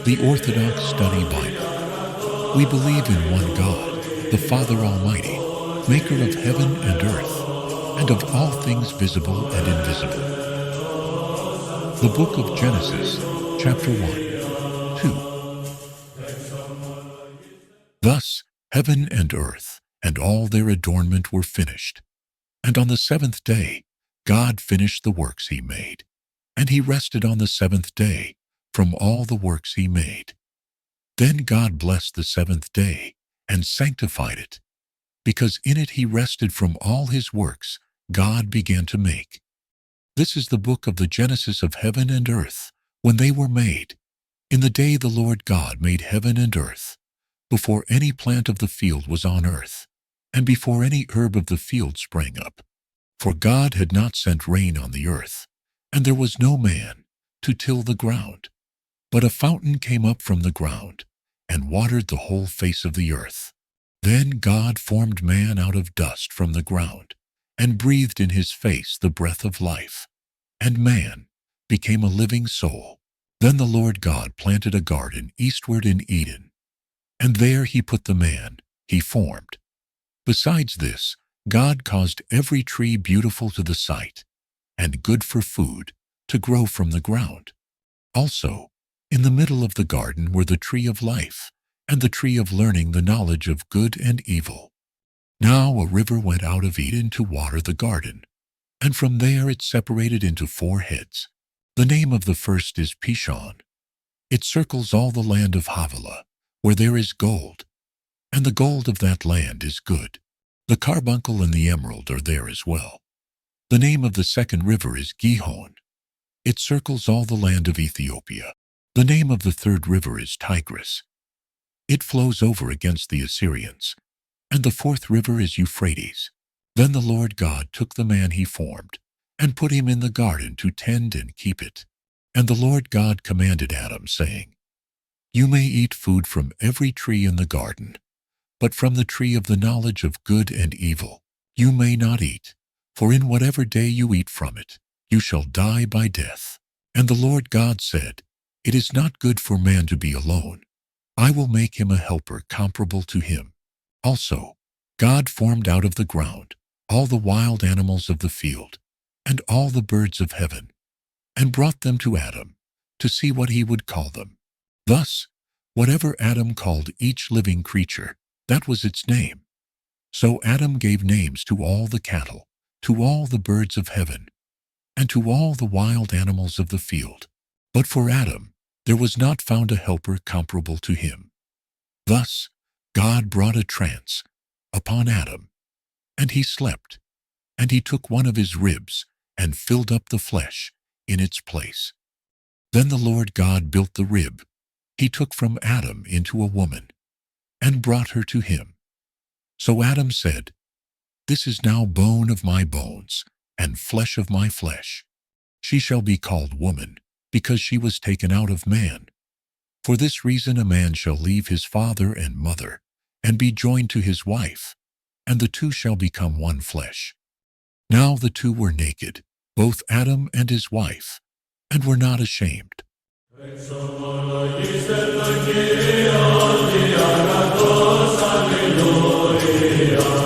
The Orthodox Study Bible. We believe in one God, the Father Almighty, maker of heaven and earth, and of all things visible and invisible. The Book of Genesis, chapter 1, 2. Thus heaven and earth and all their adornment were finished. And on the seventh day God finished the works he made, and he rested on the seventh day from all the works he made. Then God blessed the seventh day and sanctified it, because in it he rested from all his works God began to make. This is the book of the Genesis of heaven and earth, when they were made, in the day the Lord God made heaven and earth, before any plant of the field was on earth, and before any herb of the field sprang up. For God had not sent rain on the earth, and there was no man to till the ground. But a fountain came up from the ground, and watered the whole face of the earth. Then God formed man out of dust from the ground, and breathed in his face the breath of life, and man became a living soul. Then the Lord God planted a garden eastward in Eden, and there he put the man he formed. Besides this, God caused every tree beautiful to the sight, and good for food, to grow from the ground. Also, in the middle of the garden were the tree of life, and the tree of learning the knowledge of good and evil. Now a river went out of Eden to water the garden, and from there it separated into 4 heads. The name of the first is Pishon. It circles all the land of Havilah, where there is gold, and the gold of that land is good. The carbuncle and the emerald are there as well. The name of the second river is Gihon. It circles all the land of Ethiopia. The name of the third river is Tigris. It flows over against the Assyrians. And the fourth river is Euphrates. Then the Lord God took the man he formed, and put him in the garden to tend and keep it. And the Lord God commanded Adam, saying, You may eat food from every tree in the garden, but from the tree of the knowledge of good and evil you may not eat, for in whatever day you eat from it, you shall die by death. And the Lord God said, It is not good for man to be alone. I will make him a helper comparable to him. Also, God formed out of the ground all the wild animals of the field, and all the birds of heaven, and brought them to Adam, to see what he would call them. Thus, whatever Adam called each living creature, that was its name. So Adam gave names to all the cattle, to all the birds of heaven, and to all the wild animals of the field. But for Adam there was not found a helper comparable to him. Thus God brought a trance upon Adam, and he slept, and he took one of his ribs and filled up the flesh in its place. Then the Lord God built the rib he took from Adam into a woman, and brought her to him. So Adam said, This is now bone of my bones, and flesh of my flesh. She shall be called woman, because she was taken out of man. For this reason a man shall leave his father and mother, and be joined to his wife, and the two shall become one flesh. Now the two were naked, both Adam and his wife, and were not ashamed. Alleluia.